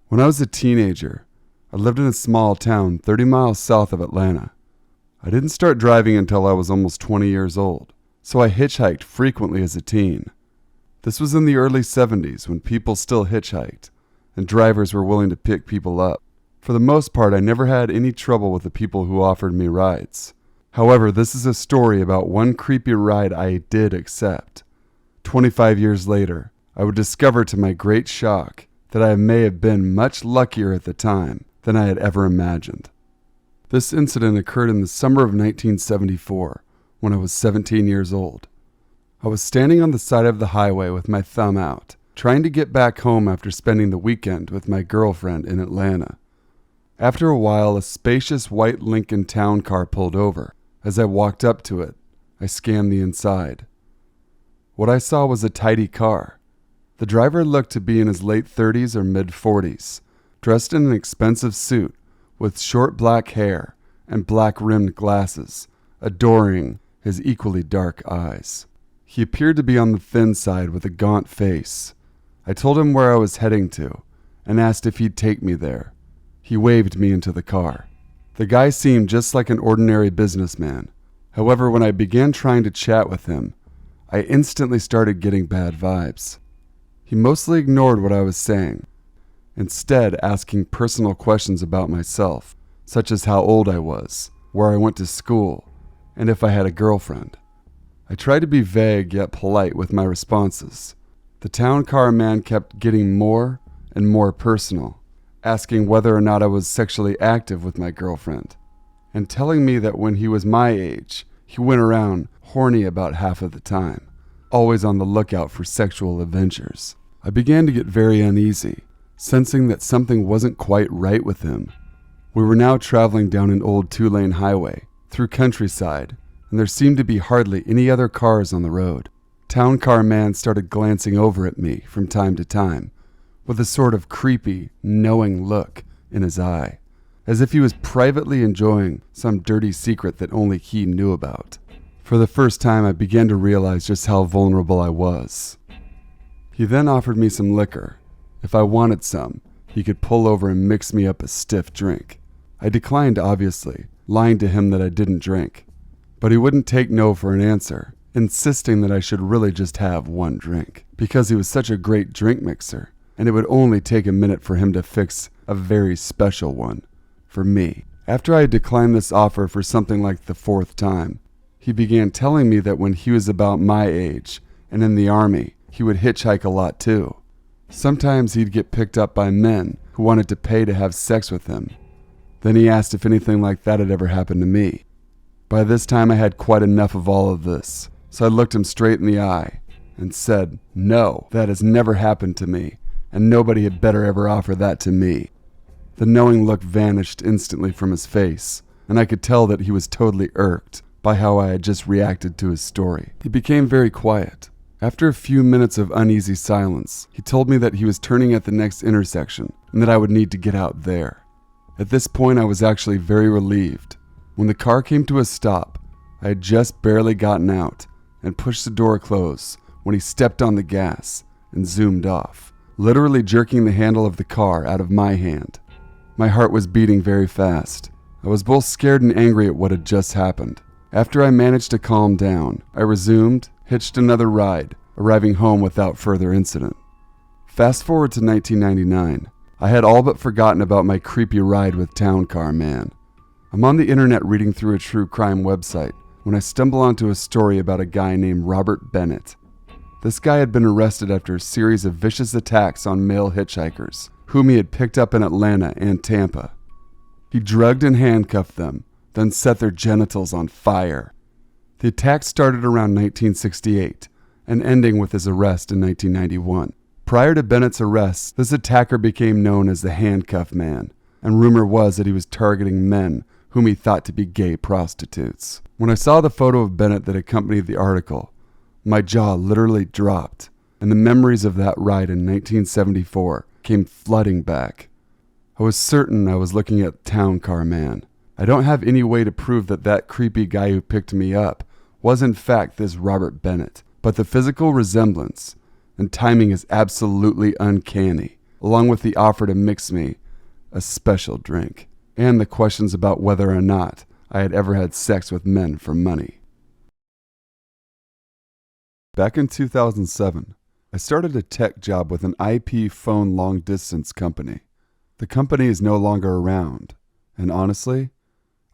When I was a teenager, I lived in a small town 30 miles south of Atlanta. I didn't start driving until I was almost 20 years old, so I hitchhiked frequently as a teen. This was in the early 70s when people still hitchhiked, and drivers were willing to pick people up. For the most part, I never had any trouble with the people who offered me rides. However, this is a story about one creepy ride I did accept. 25 years later, I would discover to my great shock that I may have been much luckier at the time than I had ever imagined. This incident occurred in the summer of 1974, when I was 17 years old. I was standing on the side of the highway with my thumb out, trying to get back home after spending the weekend with my girlfriend in Atlanta. After a while, a spacious white Lincoln town car pulled over. As I walked up to it, I scanned the inside. What I saw was a tidy car. The driver looked to be in his late 30s or mid-40s, dressed in an expensive suit with short black hair and black-rimmed glasses, adoring his equally dark eyes. He appeared to be on the thin side with a gaunt face. I told him where I was heading to and asked if he'd take me there. He waved me into the car. The guy seemed just like an ordinary businessman. However, when I began trying to chat with him, I instantly started getting bad vibes. He mostly ignored what I was saying, instead asking personal questions about myself, such as how old I was, where I went to school, and if I had a girlfriend. I tried to be vague yet polite with my responses. The town car man kept getting more and more personal, asking whether or not I was sexually active with my girlfriend, and telling me that when he was my age, he went around horny about half of the time, always on the lookout for sexual adventures. I began to get very uneasy, sensing that something wasn't quite right with him. We were now traveling down an old 2-lane highway, through countryside, and there seemed to be hardly any other cars on the road. Town car man started glancing over at me from time to time, with a sort of creepy, knowing look in his eye, as if he was privately enjoying some dirty secret that only he knew about. For the first time, I began to realize just how vulnerable I was. He then offered me some liquor. If I wanted some, he could pull over and mix me up a stiff drink. I declined, obviously, lying to him that I didn't drink. But he wouldn't take no for an answer, insisting that I should really just have one drink, because he was such a great drink mixer, and it would only take a minute for him to fix a very special one for me. After I had declined this offer for something like the 4th time, he began telling me that when he was about my age and in the army, he would hitchhike a lot too. Sometimes he'd get picked up by men who wanted to pay to have sex with him. Then he asked if anything like that had ever happened to me. By this time I had quite enough of all of this, so I looked him straight in the eye and said, "No, that has never happened to me, and nobody had better ever offer that to me." The knowing look vanished instantly from his face, and I could tell that he was totally irked by how I had just reacted to his story. He became very quiet. After a few minutes of uneasy silence, he told me that he was turning at the next intersection and that I would need to get out there. At this point, I was actually very relieved. When the car came to a stop, I had just barely gotten out and pushed the door close when he stepped on the gas and zoomed off, literally jerking the handle of the car out of my hand. My heart was beating very fast. I was both scared and angry at what had just happened. After I managed to calm down, I resumed, hitched another ride, arriving home without further incident. Fast forward to 1999. I had all but forgotten about my creepy ride with Town Car Man. I'm on the internet reading through a true crime website when I stumble onto a story about a guy named Robert Bennett. This guy had been arrested after a series of vicious attacks on male hitchhikers, whom he had picked up in Atlanta and Tampa. He drugged and handcuffed them, then set their genitals on fire. The attack started around 1968 and ending with his arrest in 1991. Prior to Bennett's arrest, this attacker became known as the Handcuff Man, and rumor was that he was targeting men whom he thought to be gay prostitutes. When I saw the photo of Bennett that accompanied the article, my jaw literally dropped, and the memories of that ride in 1974 came flooding back. I was certain I was looking at Town Car Man. I don't have any way to prove that that creepy guy who picked me up was in fact this Robert Bennett, but the physical resemblance and timing is absolutely uncanny, along with the offer to mix me a special drink, and the questions about whether or not I had ever had sex with men for money. Back in 2007, I started a tech job with an IP phone long-distance company. The company is no longer around, and honestly,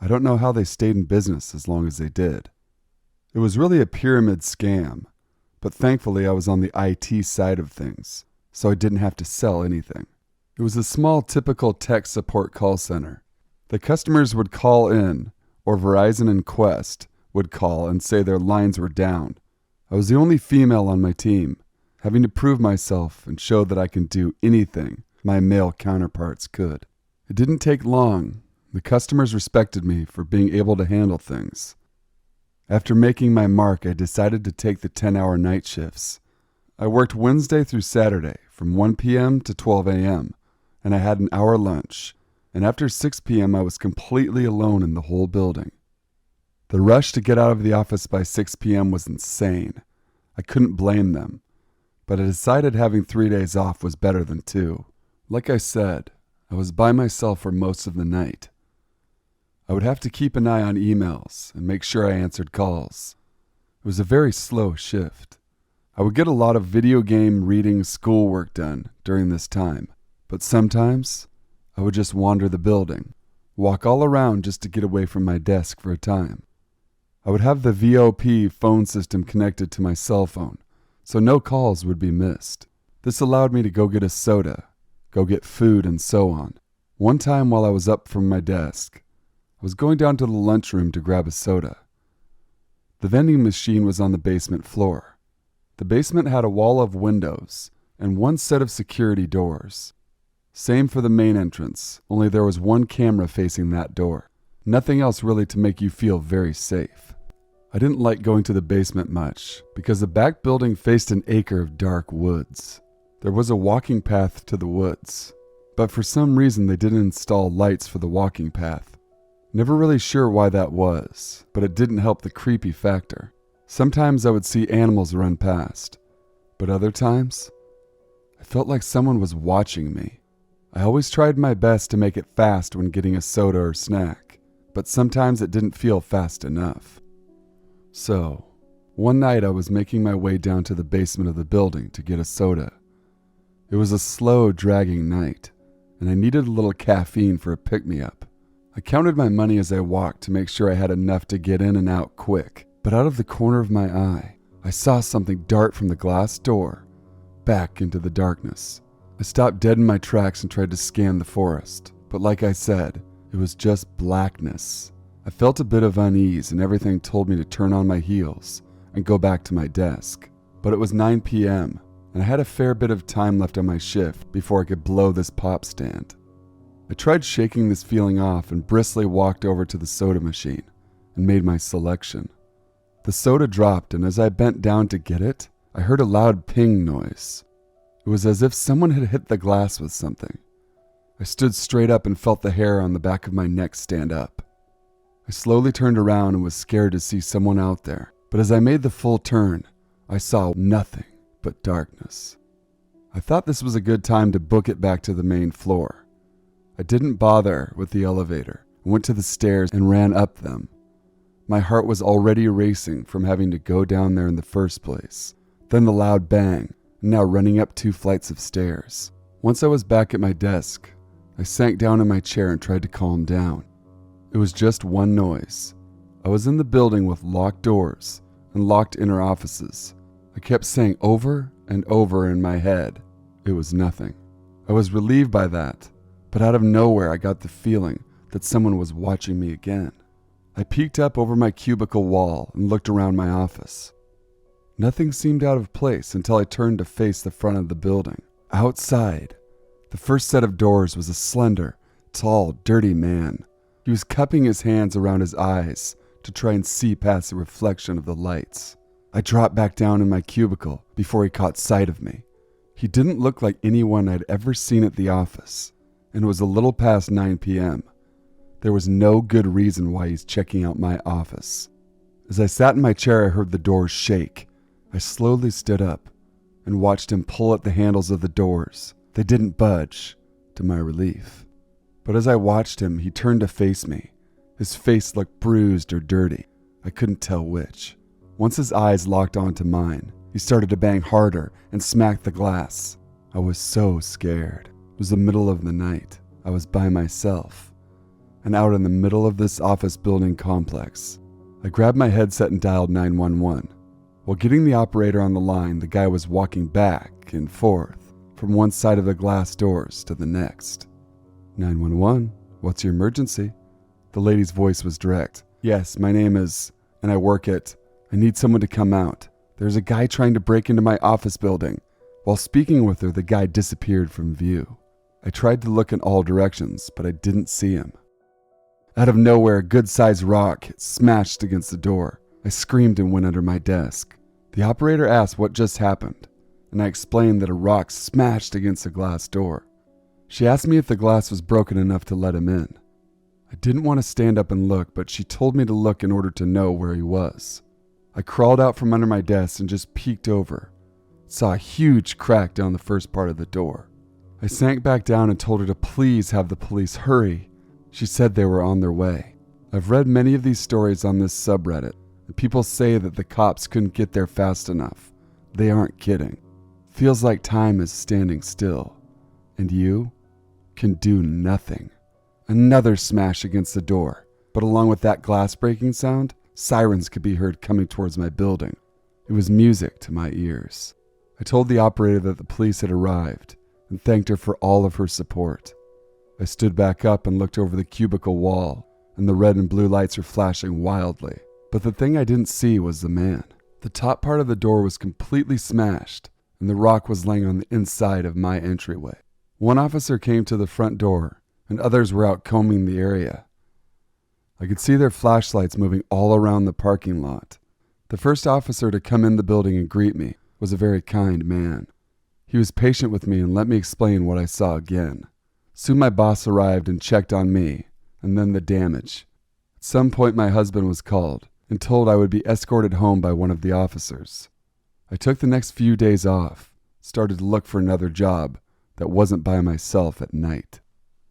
I don't know how they stayed in business as long as they did. It was really a pyramid scam, but thankfully I was on the IT side of things, so I didn't have to sell anything. It was a small typical tech support call center. The customers would call in, or Verizon and Quest would call and say their lines were down. I was the only female on my team, having to prove myself and show that I can do anything my male counterparts could. It didn't take long. The customers respected me for being able to handle things. After making my mark, I decided to take the 10-hour night shifts. I worked Wednesday through Saturday from 1 p.m. to 12 a.m., and I had an hour lunch, and after 6 p.m. I was completely alone in the whole building. The rush to get out of the office by 6 p.m. was insane. I couldn't blame them, but I decided having 3 days off was better than 2. Like I said, I was by myself for most of the night. I would have to keep an eye on emails and make sure I answered calls. It was a very slow shift. I would get a lot of video game, reading, schoolwork done during this time, but sometimes I would just wander the building, walk all around just to get away from my desk for a time. I would have the VoIP phone system connected to my cell phone, so no calls would be missed. This allowed me to go get a soda, go get food, and so on. One time while I was up from my desk, I was going down to the lunchroom to grab a soda. The vending machine was on the basement floor. The basement had a wall of windows and one set of security doors. Same for the main entrance, only there was one camera facing that door. Nothing else really to make you feel very safe. I didn't like going to the basement much because the back building faced an acre of dark woods. There was a walking path to the woods, but for some reason they didn't install lights for the walking path. Never really sure why that was, but it didn't help the creepy factor. Sometimes I would see animals run past, but other times, I felt like someone was watching me. I always tried my best to make it fast when getting a soda or snack, but sometimes it didn't feel fast enough. So, one night I was making my way down to the basement of the building to get a soda. It was a slow, dragging night, and I needed a little caffeine for a pick-me-up. I counted my money as I walked to make sure I had enough to get in and out quick, but out of the corner of my eye, I saw something dart from the glass door back into the darkness. I stopped dead in my tracks and tried to scan the forest, but like I said, it was just blackness. I felt a bit of unease and everything told me to turn on my heels and go back to my desk. But it was 9 p.m. and I had a fair bit of time left on my shift before I could blow this pop stand. I tried shaking this feeling off and briskly walked over to the soda machine and made my selection. The soda dropped, and as I bent down to get it, I heard a loud ping noise. It was as if someone had hit the glass with something. I stood straight up and felt the hair on the back of my neck stand up. I slowly turned around and was scared to see someone out there, but as I made the full turn, I saw nothing but darkness. I thought this was a good time to book it back to the main floor. I didn't bother with the elevator and went to the stairs and ran up them. My heart was already racing from having to go down there in the first place. Then the loud bang, and now running up 2 flights of stairs. Once I was back at my desk, I sank down in my chair and tried to calm down. It was just one noise. I was in the building with locked doors and locked inner offices. I kept saying over and over in my head, it was nothing. I was relieved by that, but out of nowhere I got the feeling that someone was watching me again. I peeked up over my cubicle wall and looked around my office. Nothing seemed out of place until I turned to face the front of the building. Outside, the first set of doors was a slender, tall, dirty man. He was cupping his hands around his eyes to try and see past the reflection of the lights. I dropped back down in my cubicle before he caught sight of me. He didn't look like anyone I'd ever seen at the office, and it was a little past 9 p.m. There was no good reason why he's checking out my office. As I sat in my chair, I heard the doors shake. I slowly stood up and watched him pull at the handles of the doors They didn't budge, to my relief. But as I watched him, he turned to face me. His face looked bruised or dirty. I couldn't tell which. Once his eyes locked onto mine, he started to bang harder and smack the glass. I was so scared. It was the middle of the night. I was by myself and out in the middle of this office building complex. I grabbed my headset and dialed 911. While getting the operator on the line, the guy was walking back and forth from one side of the glass doors to the next. 911, what's your emergency? The lady's voice was direct. Yes, my name is, and I work at, I need someone to come out. There's a guy trying to break into my office building. While speaking with her, the guy disappeared from view. I tried to look in all directions, but I didn't see him. Out of nowhere, a good-sized rock smashed against the door. I screamed and went under my desk. The operator asked what just happened, and I explained that a rock smashed against a glass door. She asked me if the glass was broken enough to let him in. I didn't want to stand up and look, but she told me to look in order to know where he was. I crawled out from under my desk and just peeked over. Saw a huge crack down the first part of the door. I sank back down and told her to please have the police hurry. She said they were on their way. I've read many of these stories on this subreddit, and people say that the cops couldn't get there fast enough. They aren't kidding. Feels like time is standing still, and you can do nothing. Another smash against the door, but along with that glass breaking sound, sirens could be heard coming towards my building. It was music to my ears. I told the operator that the police had arrived and thanked her for all of her support. I stood back up and looked over the cubicle wall, and the red and blue lights were flashing wildly. But the thing I didn't see was the man. The top part of the door was completely smashed, and the rock was laying on the inside of my entryway. One officer came to the front door, and others were out combing the area. I could see their flashlights moving all around the parking lot. The first officer to come in the building and greet me was a very kind man. He was patient with me and let me explain what I saw again. Soon my boss arrived and checked on me, and then the damage. At some point my husband was called and told I would be escorted home by one of the officers. I took the next few days off, started to look for another job that wasn't by myself at night.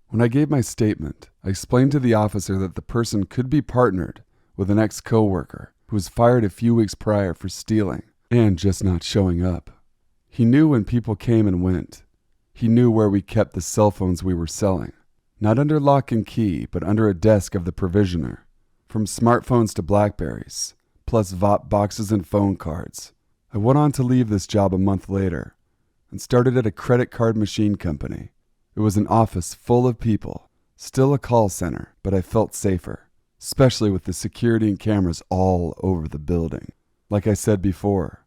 When I gave my statement, I explained to the officer that the person could be partnered with an ex-coworker who was fired a few weeks prior for stealing and just not showing up. He knew when people came and went. He knew where we kept the cell phones we were selling, not under lock and key, but under a desk of the provisioner. From smartphones to Blackberries, plus VOP boxes and phone cards. I went on to leave this job a month later and started at a credit card machine company. It was an office full of people, still a call center, but I felt safer, especially with the security and cameras all over the building. Like I said before,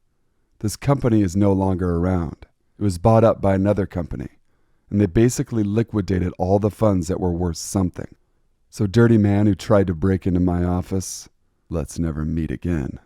this company is no longer around. It was bought up by another company, and they basically liquidated all the funds that were worth something. So dirty man who tried to break into my office, let's never meet again.